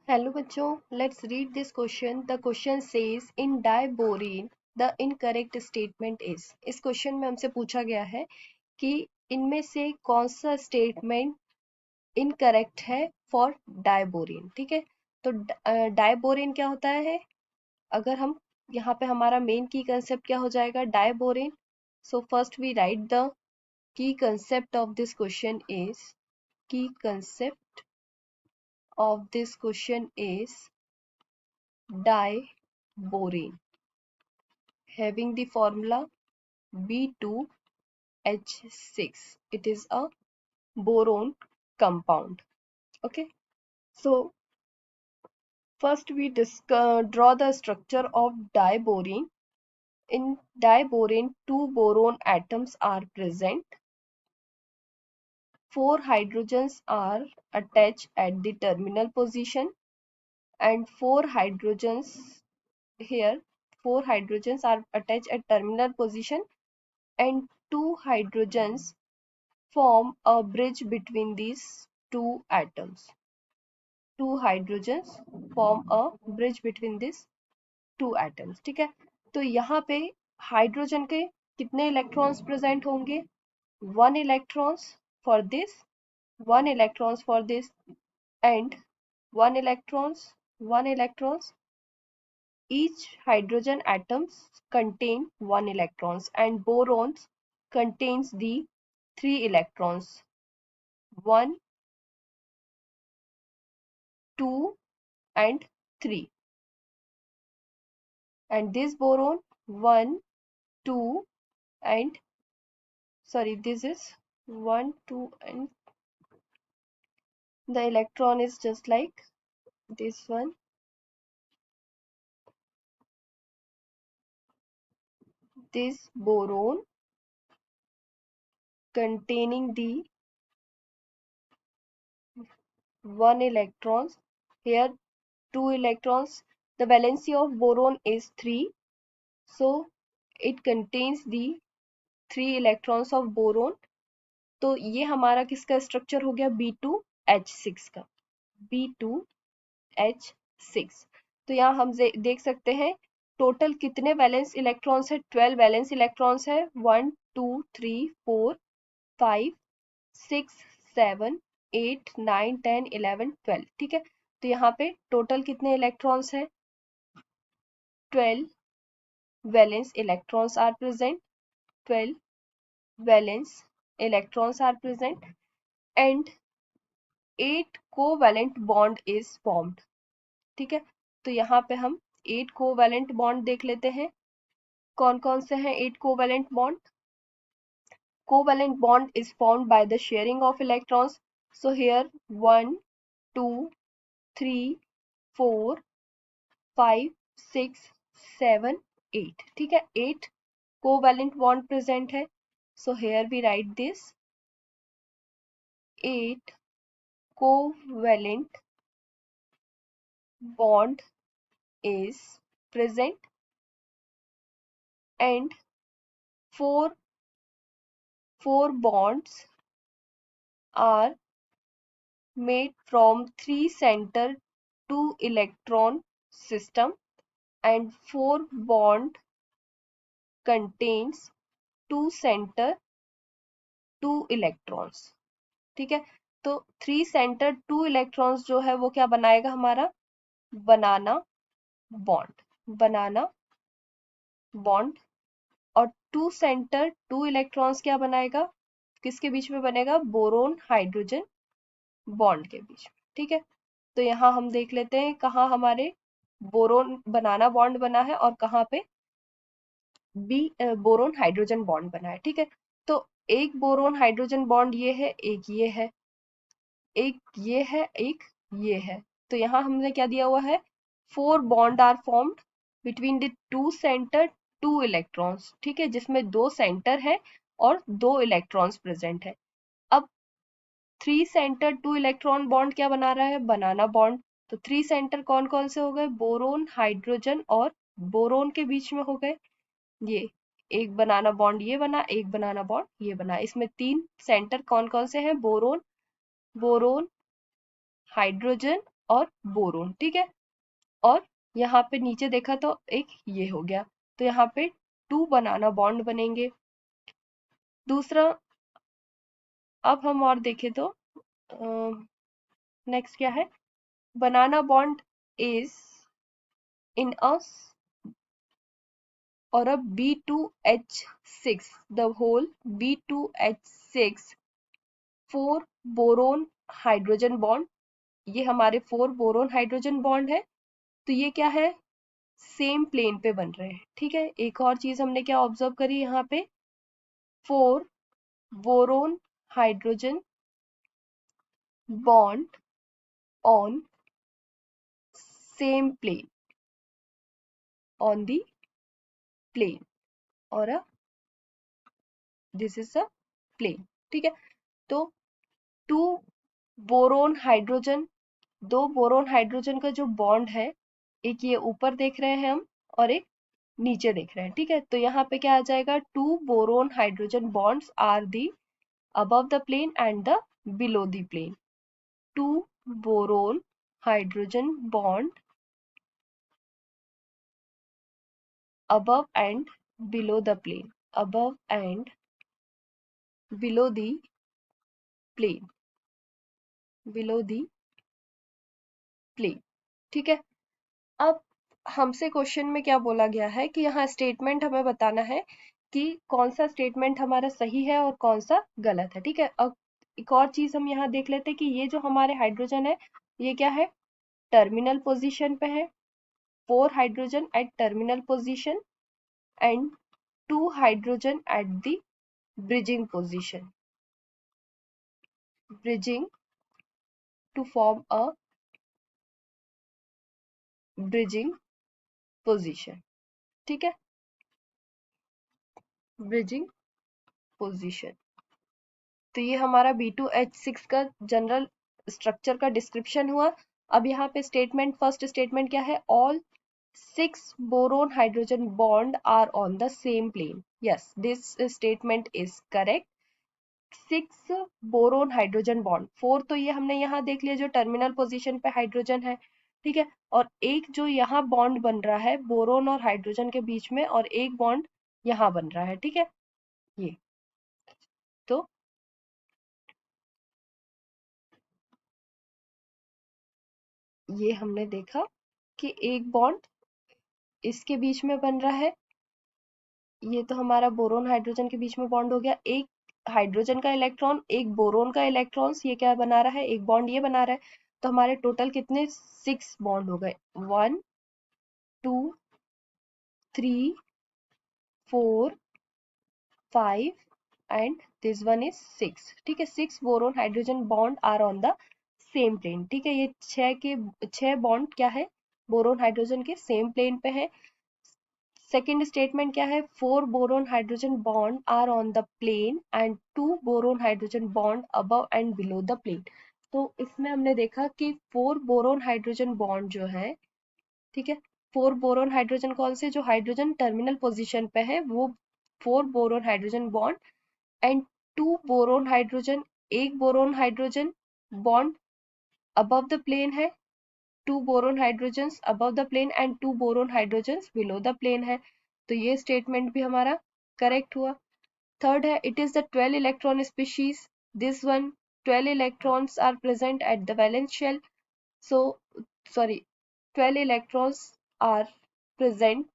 Hello बच्चों, let's read this question. The question says in diborane the incorrect statement is. इस question में हमसे पूछा गया है कि इनमें से कौन सा स्टेटमेंट इनकरेक्ट है फॉर डाइबोरिन। ठीक है, तो डाइबोरिन क्या होता है? अगर हम यहाँ पे हमारा मेन की कंसेप्ट क्या हो जाएगा? Diborane. So first we write the key concept of this question is, key concept of this question is diborane having the formula B2H6. It is a boron compound. Okay, so first we draw the structure of diborane. In diborane, two boron atoms are present. Four hydrogens are attached at the terminal position, and here four hydrogens are attached at terminal position, and two hydrogens form a bridge between these two atoms. Two hydrogens form a bridge between these two atoms. ठीक है, तो यहाँ पे hydrogen के कितने electrons present होंगे? One electrons for this, one electrons for this, and one electrons. Each hydrogen atoms contain one electrons, and borons contains the three electrons, 1, 2 and 3. And this boron 1, 2 and this is 1, 2 and the electron is just like this one. This boron containing the one electrons, here two electrons. The valency of boron is 3, so it contains the 3 electrons of boron. तो ये हमारा किसका structure हो गया? B2H6 का, B2H6. तो यहाँ हम देख सकते हैं टोटल कितने वैलेंस इलेक्ट्रॉन्स है? 12 वैलेंस इलेक्ट्रॉन्स है. 1 2 3 4 5 6 7 8 9 10 11 12. ठीक है, तो यहाँ पे टोटल कितने इलेक्ट्रॉन्स है? 12 valence electrons are present. 12 valence electrons are present, and 8 covalent bond is formed. ठीक है, तो यहाँ पे हम 8 covalent bond देख लेते हैं. कौन कौन से हैं 8 covalent bond? Covalent bond is formed by the sharing of electrons. So here 1 2 3 4 5 6 7 8. ठीक है, 8 covalent bond present है. So here we write this 8 covalent bond is present, and four bonds are made from 3 center 2 electron system, and 4 bond contains 2 center 2 electrons. ठीक है, तो 3 center 2 electrons जो है वो क्या बनाएगा हमारा? बनाना बॉन्ड. और 2 सेंटर 2 इलेक्ट्रॉन्स क्या बनाएगा? किसके बीच में बनेगा? बोरोन हाइड्रोजन बॉन्ड के बीच में. ठीक है, तो यहाँ हम देख लेते हैं कहाँ हमारे बोरोन बनाना बॉन्ड बना है और कहाँ पे बोरोन हाइड्रोजन बॉन्ड बना है. ठीक है, तो एक बोरोन हाइड्रोजन बॉन्ड ये है, एक ये है, एक ये है, एक ये है. तो यहाँ हमने क्या दिया हुआ है? 4 bond are formed between the 2 centre 2 electrons. ठीक है, जिसमें 2 सेंटर है और 2 इलेक्ट्रॉन्स प्रेजेंट है. अब 3 सेंटर 2 इलेक्ट्रॉन बॉन्ड क्या बना रहा है? बनाना बॉन्ड. तो 3 सेंटर कौन कौन से हो गए? बोरोन हाइड्रोजन और बोरोन के बीच में हो गए ये. एक बनाना बॉन्ड ये बना, एक बनाना बॉन्ड ये बना. इसमें 3 सेंटर कौन कौन से हैं? बोरोन हाइड्रोजन और बोरोन, ठीक है। और यहाँ पे नीचे देखा तो एक ये हो गया, तो यहाँ पे 2 बनाना बॉन्ड बनेंगे। दूसरा, अब हम और देखें तो नेक्स्ट क्या है, बनाना बॉन्ड इज इन अ और a B2H6, the whole B2H6 4 boron hydrogen bond, ये हमारे 4 बोरोन हाइड्रोजन बॉन्ड है, तो ये क्या है, सेम प्लेन पे बन रहे हैं, ठीक है। एक और चीज हमने क्या ऑब्जर्व करी यहाँ पे, 4 boron hydrogen bond on same plane, on the plane, और दिस इज अ प्लेन, ठीक है। तो 2 बोरोन हाइड्रोजन, 2 बोरोन हाइड्रोजन का जो बॉन्ड है, एक ये ऊपर देख रहे हैं हम और एक नीचे देख रहे हैं, ठीक है। तो यहाँ पे क्या आ जाएगा, 2 boron hydrogen bonds are the above the plane and the below the plane. 2 boron hydrogen bond above and below the plane, above and below the plane, below the plane, ठीक है। अब हमसे क्वेश्चन में क्या बोला गया है कि यहाँ स्टेटमेंट हमें बताना है कि कौन सा स्टेटमेंट हमारा सही है और कौन सा गलत है, ठीक है। अब एक और चीज हम यहाँ देख लेते हैं कि ये जो हमारे हाइड्रोजन है, ये क्या है, टर्मिनल पोजीशन पे है, 4 hydrogen at terminal position and 2 hydrogen at the bridging position, bridging to form a bridging position, ठीक है, bridging position। तो ये हमारा B2H6 का जनरल स्ट्रक्चर का डिस्क्रिप्शन हुआ। अब यहाँ पे स्टेटमेंट, फर्स्ट स्टेटमेंट क्या है, all 6 boron hydrogen bond are on the same plane, yes this statement is correct। 6 boron hydrogen bond, 4 तो ये हमने यहाँ देख लिया जो टर्मिनल पोजीशन पे हाइड्रोजन है, ठीक है। और एक जो यहाँ बॉन्ड बन रहा है बोरोन और हाइड्रोजन के बीच में, और एक बॉन्ड यहाँ बन रहा है, ठीक है। ये तो ये हमने देखा कि एक बॉन्ड इसके बीच में बन रहा है, ये तो हमारा बोरोन हाइड्रोजन के बीच में बॉन्ड हो गया। एक हाइड्रोजन का इलेक्ट्रॉन, एक बोरोन का इलेक्ट्रॉन्स, ये क्या बना रहा है, एक बॉन्ड ये बना रहा है। तो हमारे टोटल कितने, 6 बॉन्ड हो गए, 1 2 3 4 5 and this one is 6, ठीक है। 6 boron hydrogen bond are on the same plane, ठीक है। ये 6 बॉन्ड क्या है, बोरोन हाइड्रोजन के सेम प्लेन पे है। सेकेंड स्टेटमेंट क्या है, 4 boron hydrogen bond are on the plane and 2 boron hydrogen bond above and below the plane. तो इसमें हमने देखा कि 4 बोरोन हाइड्रोजन बॉन्ड जो है, ठीक है, 4 बोरोन हाइड्रोजन कौन से, जो हाइड्रोजन टर्मिनल पोजीशन पे है वो 4 boron hydrogen bond and 2 boron hydrogen, एक boron hydrogen bond above the plane है, 2 boron hydrogens above the plane and 2 boron hydrogens below the plane है। तो ये स्टेटमेंट भी हमारा करेक्ट हुआ। थर्ड है, it is the 12 electron species, this one 12 electrons are present at the valence shell, so sorry 12 electrons are present,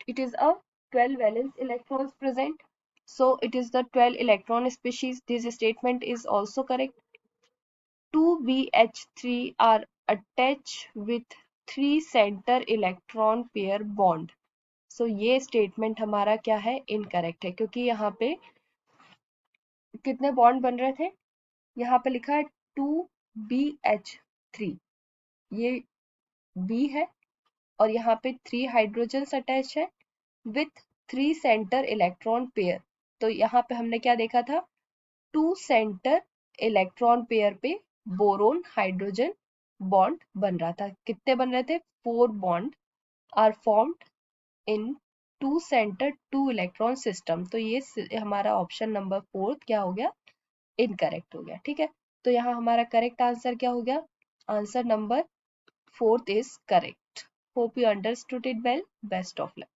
it is a 12 valence electrons present, so it is the 12 electron species, this statement is also correct। 2BH3 are attached with 3 center electron pair bond, so ये statement हमारा क्या है, incorrect है, क्योंकि यहाँ पे कितने bond बन रहे थे, यहाँ पे लिखा है 2BH3, ये B है और यहाँ पे 3 हाइड्रोजन्स अटैच है विथ 3 सेंटर इलेक्ट्रॉन पेयर। तो यहाँ पे हमने क्या देखा था, 2 सेंटर इलेक्ट्रॉन पेयर पे बोरोन हाइड्रोजन बॉन्ड बन रहा था। कितने बन रहे थे, 4 bond are formed in 2 centre 2 electron system. तो ये हमारा ऑप्शन नंबर 4 क्या हो गया, इनकरेक्ट हो गया, ठीक है। तो यहाँ हमारा करेक्ट आंसर क्या हो गया, Answer number fourth is correct. Hope you understood it well. Best of luck.